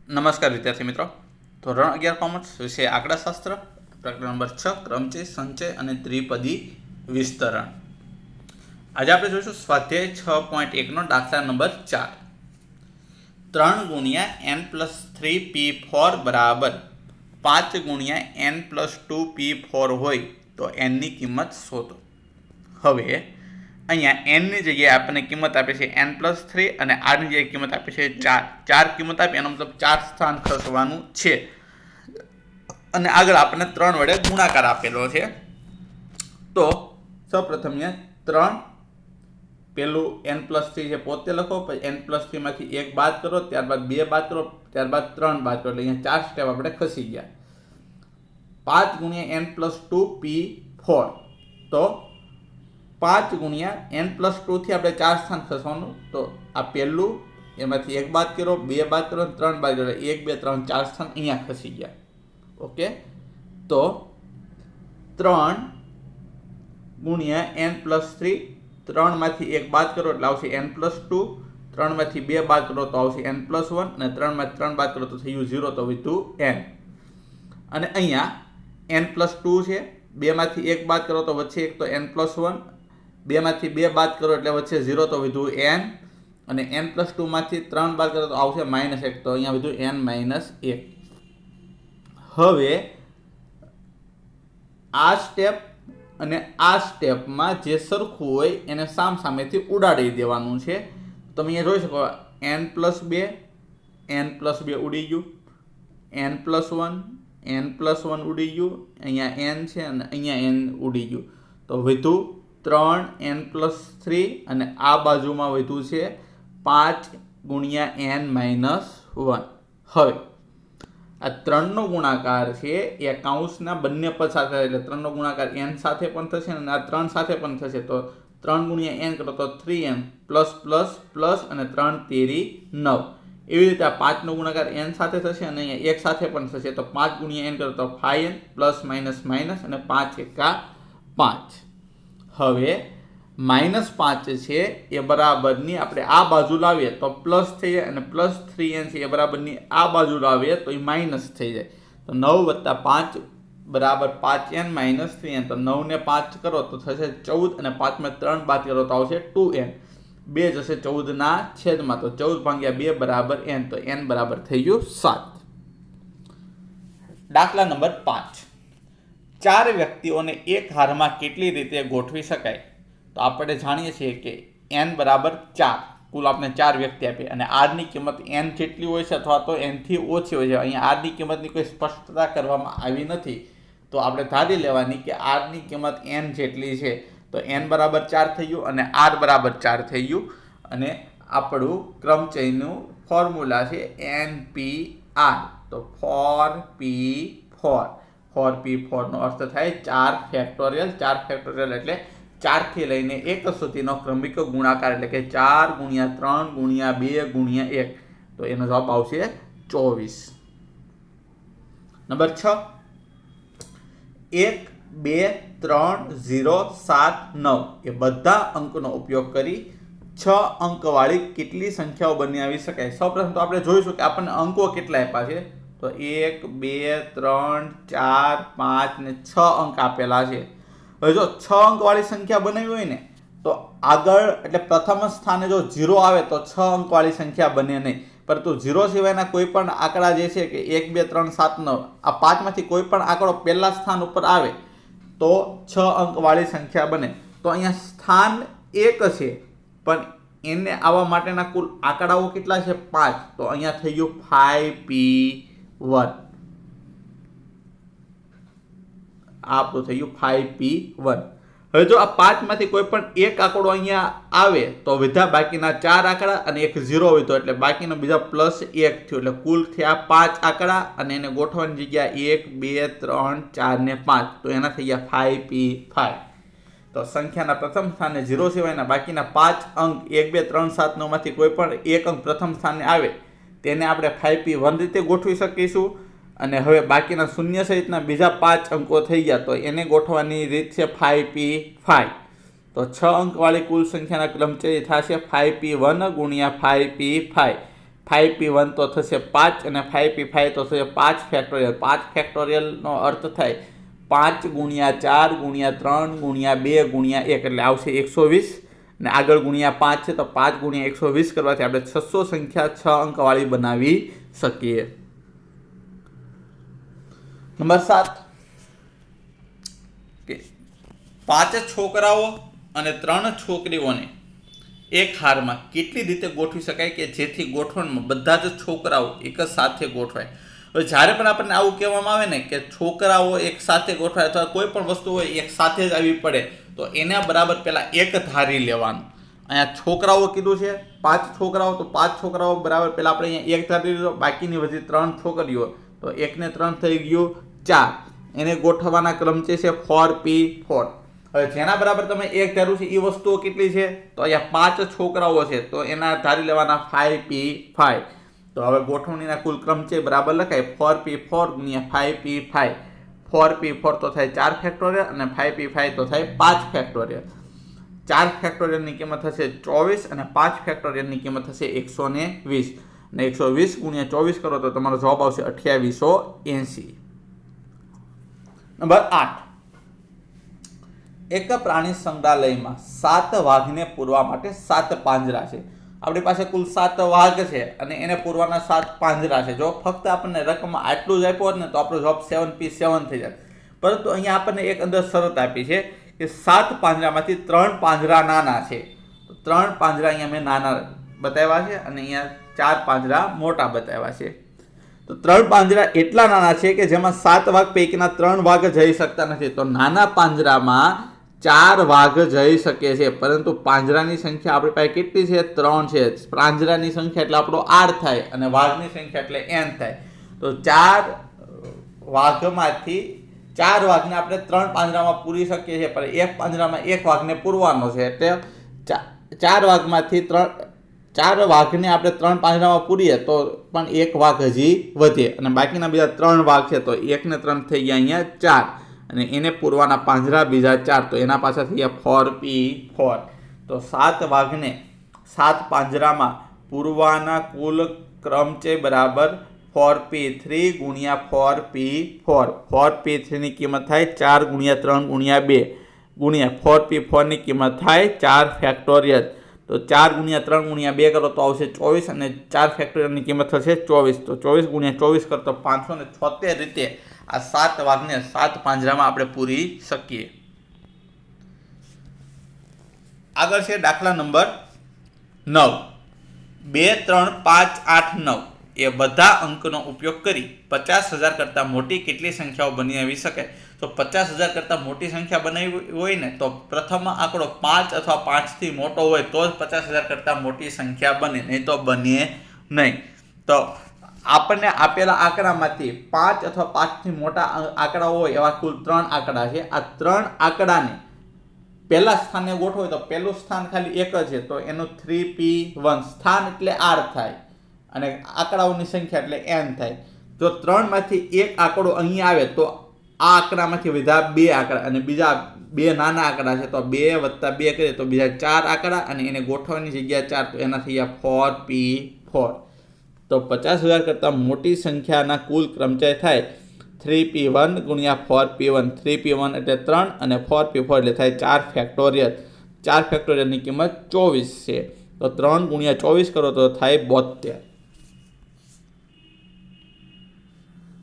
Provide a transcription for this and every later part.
નમસ્કાર વિદ્યાર્થી મિત્રો, ધોરણ 11 કોમર્સ વિષય આંકડાશાસ્ત્ર, પ્રકરણ નંબર 6 ક્રમચય, સંચય અને દ્વિપદી વિસ્તરણ. આજે આપણે જોઈશું સ્વાધ્યાય 6.1 નો દાખલા નંબર 4. 3 ગુણ્યા n+3 p4 બરાબર 5 ગુણ્યા n+2 p4 હોય તો n ની કિંમત શોધો. હવે અહીંયા n ની જગ્યાએ આપણને કિંમત આપે છે n+3 અને r ની જગ્યાએ કિંમત આપે છે 4. 4 કિંમત આપે એનો મતલબ 4 સ્થાન ખસવાનું છે અને આગળ આપણને 3 વડે ગુણાકાર આપેલો છે. તો સૌપ્રથમ અહીંયા 3 પેલું n+3 છે પોતે લખો, પછી n+3 માંથી 1 બાદ કરો, ત્યારબાદ 2 બાદ કરો, ત્યારબાદ 3 બાદ કરો, એટલે અહીંયા 4 સ્ટેપ આપણે ખસી ગયા. 5 ગુણ્યા n+2 p4 તો 5 ગુણ્યા n+2 થી આપણે 4 સ્થાન ખસવાનું. તો આ પહેલું, એમાંથી 1 બાદ કરો, 2 બાદ કરો, 3 બાદ કરો, 1 2 3 4 સ્થાન અહીંયા ખસી ગયા. ઓકે, તો 3 ગુણ્યા n+3, 3 માંથી 1 બાદ કરો એટલે આવશે n+2, 3 માંથી 2 બાદ કરો તો આવશે n+1 અને 3 માંથી 3 બાદ કરો તો થયું 0, તો વધ્યું n. અને અહીંયા n+2 છે, 2 માંથી 1 બાદ કરો તો વચ્ચે 1 તો n+1, 2 માંથી 2 બાદ કરો એટલે વચ્ચે 0, તો વધ્યું n. અને n+2 માંથી 3 બાદ કરો તો આવશે -1, તો અહીંયા વધ્યું n-1. હવે આ સ્ટેપ અને આ સ્ટેપમાં જે સરખું હોય એને સામસામેથી ઉડાડી દેવાનું છે. તમે અહીંયા જોઈ શકો n+2, n+2 ઉડી ગયું, n+1, n+1 ઉડી ગયું, અહીંયા n છે અને અહીંયા n ઉડી ગયું, તો વધ્યું 3 n+3 અને આ બાજુમાં વધ્યું છે 5 ગુણ્યા n-1. હવે આ 3 નો ગુણાકાર છે એ કૌંસના બંને પદ સાથે, એટલે 3 નો ગુણાકાર n સાથે પણ થશે અને આ 3 સાથે પણ થશે. તો 3 ગુણ્યા n કરો તો 3n પ્લસ પ્લસ પ્લસ અને 3 તેરી 9. એવી રીતે આ 5 નો ગુણાકાર n સાથે થશે અને અહીંયા 1 સાથે પણ થશે. તો 5 ગુણ્યા n કરો તો 5n પ્લસ માઇનસ માઇનસ અને 5 એકા 5. હવે -5 છે એ બરાબરની આપણે આ બાજુ લાવીએ તો પ્લસ થઈ જાય અને પ્લસ 3n છે એ બરાબરની આ બાજુ લાવીએ તો એ માઇનસ થઈ જાય. તો 9 + 5 બરાબર 5n - 3n. તો 9 ને 5 કરો તો થશે 14 અને 5 માં 3 બાદ કરો તો આવશે 2n. 2 જશે 14 ના છેદમાં, તો 14 ભાગ્યા 2 બરાબર n, તો n બરાબર થઈ ગયું 7. દાખલા નંબર 5. 4 વ્યક્તિઓને એક હારમાં કેટલી રીતે ગોઠવી શકાય? તો આપણે જાણીએ છીએ કે n બરાબર 4, કુલ આપણે 4 વ્યક્તિ આપીએ અને r ની કિંમત n જેટલી હોય છે અથવા તો n થી ઓછી હોય છે. અહીંયા r ની કિંમતની કોઈ સ્પષ્ટતા કરવામાં આવી નથી, તો આપણે ધારી લેવાની કે r ની કિંમત n જેટલી છે. તો n બરાબર 4 થઈ ગયું અને r બરાબર 4 થઈ ગયું. અને આપણું ક્રમચયનું ફોર્મ્યુલા છે npr. તો 4p4, 4p4 નો અર્થ થાય 4 ફેક્ટોરિયલ. 4 ફેક્ટોરિયલ એટલે 4 થી લઈને 1 સુધીનો ક્રમિક ગુણાકાર, એટલે કે 4 ગુણ્યા 3 ગુણ્યા 2 ગુણ્યા 1. તો એનો જવાબ આવશે 24. નંબર 6. 1 2 3 0 7 9 એ બધા અંકનો ઉપયોગ કરી 6 અંકવાળી કેટલી સંખ્યાઓ બનાવી શકાય? સૌપ્રથમ તો આપણે જોઈશું કે આપણને અંકો કેટલા આપ્યા છે. તો 1 2 3 4 5 ને 6 અંક આપેલા છે. હવે જો 6 અંકવાળી સંખ્યા બનાવી હોય ને તો આગળ એટલે પ્રથમ સ્થાને જો 0 આવે તો 6 અંકવાળી સંખ્યા બને નહીં, પરંતુ 0 સિવાયના કોઈ પણ આંકડા જે છે કે 1 2 3 7 9 આ 5 માંથી કોઈ પણ આંકડો પહેલા સ્થાન ઉપર આવે તો 6 અંકવાળી સંખ્યા બને. તો અહીંયા સ્થાન 1 છે પણ એને આવવા માટેના કુલ આંકડાઓ કેટલા છે? 5. તો અહીંયા થઈ ગયું 5p1. આપણું થઈ ગયું 5p1. હવે જો આ 5 માંથી કોઈ પણ એક આંકડો અહીંયા આવે તો વધ્યા બાકીના 4 આંકડા અને એક 0 હોય તો એટલે બાકીનો બીજા +1 થયું, એટલે કુલ થયા 5 આંકડા અને એને ગોઠવવાની જગ્યા 1 2 3 4 ને 5. તો એના થઈ ગયા 5p5. તો સંખ્યાના પ્રથમ સ્થાને 0 સિવાયના બાકીના 5 અંક 1 2 3 7 9 માંથી કોઈ પણ એક અંક પ્રથમ સ્થાને આવે તેને આપણે 5p1 રીતે ગોઠવી શકીશું. અને હવે બાકીના શૂન્ય સહિતના બીજા 5 અંકો થઈ ગયા તો એને ગોઠવવાની રીત છે 5p5. તો 6 અંકવાળી કુલ સંખ્યાના ક્રમચય થશે 5p1 ગુણ્યા 5p5. 5p1 તો થશે 5 અને 5p5 તો થશે 5 ફેક્ટોરિયલ. 5 ફેક્ટોરિયલનો અર્થ થાય 5 ગુણ્યા 4 ગુણ્યા 3 ગુણ્યા 2 ગુણ્યા 1 એટલે આવશે 120 અને આગળ ગુણ્યા 5 છે તો 5 ગુણ્યા 120 કરવાથી આપણે 600 સંખ્યા 6 અંકવાળી બનાવી શકીએ. નંબર 7 કે 5 છોકરાઓ અને 3 છોકરીઓને એક હારમાં કેટલી રીતે ગોઠવી શકાય કે જેથી ગોઠવણમાં બધા જ છોકરાઓ એક જ સાથે ગોઠવાય. હવે જ્યારે પણ આપણને આવું કહેવામાં આવે ને કે છોકરાઓ એક સાથે ગોઠવાય અથવા કોઈ પણ વસ્તુ હોય એક સાથે જ આવી પડે તો એના બરાબર પહેલાં એક ધારી લેવાનું. અહીંયા છોકરાઓ કીધું છે 5 છોકરાઓ તો 5 છોકરાઓ બરાબર પહેલાં આપણે અહીંયા એક ધારી લીધો, બાકીની વધી 3 છોકરીઓ તો 1 ને 3 થઈ ગયું 4. એને ગોઠવવાના ક્રમ છે 4p4. હવે જેના બરાબર તમે એક ધાર્યું છે એ વસ્તુઓ કેટલી છે તો અહીંયા 5 છોકરાઓ છે તો એના ધારી લેવાના 5p5. તો હવે ગોઠવણીના કુલ ક્રમ છે બરાબર લખાય 4p4 ગુણ્યા 5p5. 4p4 તો થાય 4 ફેક્ટોરિયલ અને 5p5 તો થાય 5 ફેક્ટોરિયલ. 4 ફેક્ટોરિયલની કિંમત થશે 24 અને 5 ફેક્ટોરિયલની કિંમત થશે 120 અને 120 ગુણ્યા 24 કરો તો તમારો જવાબ આવશે 2880. નંબર 8 એક પ્રાણી સંગ્રહાલયમાં 7 વાઘને પૂરવા માટે 7 પાંજરા છે. આપણી પાસે કુલ 7 વાઘ છે અને એને પૂરવાના 7 પાંજરા છે. જો ફક્ત આપણને રકમમાં આટલું જ આપ્યું હોત ને તો આપણો જવાબ 7p7 થઈ જાય. પરંતુ અહીંયા આપણને એક અંદર શરત આપી છે કે 7 પાંજરામાંથી 3 પાંજરા નાના છે. તો 3 પાંજરા અહીંયા મેં નાના બતાવ્યા છે અને અહીંયા 4 પાંજરા મોટા બતાવ્યા છે. તો 3 પાંજરા એટલા નાના છે કે જેમાં 7 વાઘ પૈકીના 3 વાઘ જઈ શકતા નથી. તો નાના પાંજરામાં 4 વાઘ જઈ શકે છે, પરંતુ પાંજરાની સંખ્યા આપણી પાસે કેટલી છે 3 છે. પાંજરાની સંખ્યા એટલે આપણો r થાય અને વાઘની સંખ્યા એટલે n થાય. તો 4 વાઘમાંથી 4 વાઘને આપણે 3 પાંજરામાં પૂરી શકીએ છીએ, પણ એક પાંજરામાં એક વાઘને પૂરવાનો છે એટલે 4 વાઘમાંથી 4 વાઘને આપણે 3 પાંજરામાં પૂરીએ તો પણ એક વાઘ હજી વધે અને બાકીના બીજા 3 વાઘ છે તો 1 ને 3 થઈ ગયા અહીંયા 4 અને એને પૂરવાના પાંજરા બીજા 4 તો એના પાછા થઈ ગયા 4p4. તો 7 વાઘને 7 પાંજરામાં પૂરવાના કુલ ક્રમ છે બરાબર 4p3 ગુણ્યા 4p4. 4p3 ની કિંમત થાય 4 ગુણ્યા 3 ગુણ્યા 2 ગુણ્યા 4p4 ની કિંમત થાય 4 ફેક્ટોરિયલ. તો 4 ગુણ્યા 3 ગુણ્યા 2 કરો તો આવશે 24 અને 4 ફેક્ટોરિયલની કિંમત થશે 24. તો 24 ગુણ્યા 24 કરો તો 576 રીતે આ 7 વાઘને 7 પાંજરામાં આપણે પૂરી શકીએ. આગળ છે દાખલા નંબર 9. 2 3 5 8 9 એ બધા અંકનો ઉપયોગ કરી 50,000 કરતાં મોટી કેટલી સંખ્યાઓ બનાવી શકાય. તો 50,000 કરતાં મોટી સંખ્યા બનાવી હોય ને તો પ્રથમ આંકડો 5 અથવા 5 થી મોટો હોય તો જ 50,000 કરતાં મોટી સંખ્યા બને, નહીં તો બને નહીં. તો આપણને આપેલા આંકડામાંથી 5 અથવા 5 થી મોટા આંકડા હોય એવા કુલ 3 આંકડા છે. આ 3 આંકડાને પહેલા સ્થાને ગોઠવો તો પહેલું સ્થાન ખાલી એક જ છે તો એનું 3p1. સ્થાન એટલે r થાય અને આંકડાઓની સંખ્યા એટલે n થાય. જો 3 માંથી એક આંકડો અહીંયા આવે તો આ આંકડામાંથી વધ્યા 2 આંકડા અને બીજા 2 નાના આંકડા છે તો 2 + 2 કરીએ તો બીજા 4 આંકડા અને એને ગોઠવવાની જગ્યા 4 તો એના થઈ ગયા 4p4. તો 50,000 કરતાં મોટી સંખ્યાના કુલ ક્રમચય થાય 3p1 ગુણ્યા 4p1. 3p1 એટલે 3 અને 4p4 એટલે થાય 4 ફેક્ટોરિયલ. 4 ફેક્ટોરિયલની કિંમત 24 છે તો 3 ગુણ્યા 24 કરો તો થાય 72.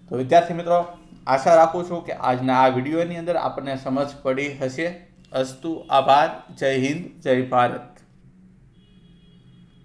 તો વિદ્યાર્થી મિત્રો, આશા રાખું છું કે આજના આ વિડીયોની અંદર આપણને સમજ પડી હશે. અસ્તુ. આભાર. જય હિન્દ, જય ભારત.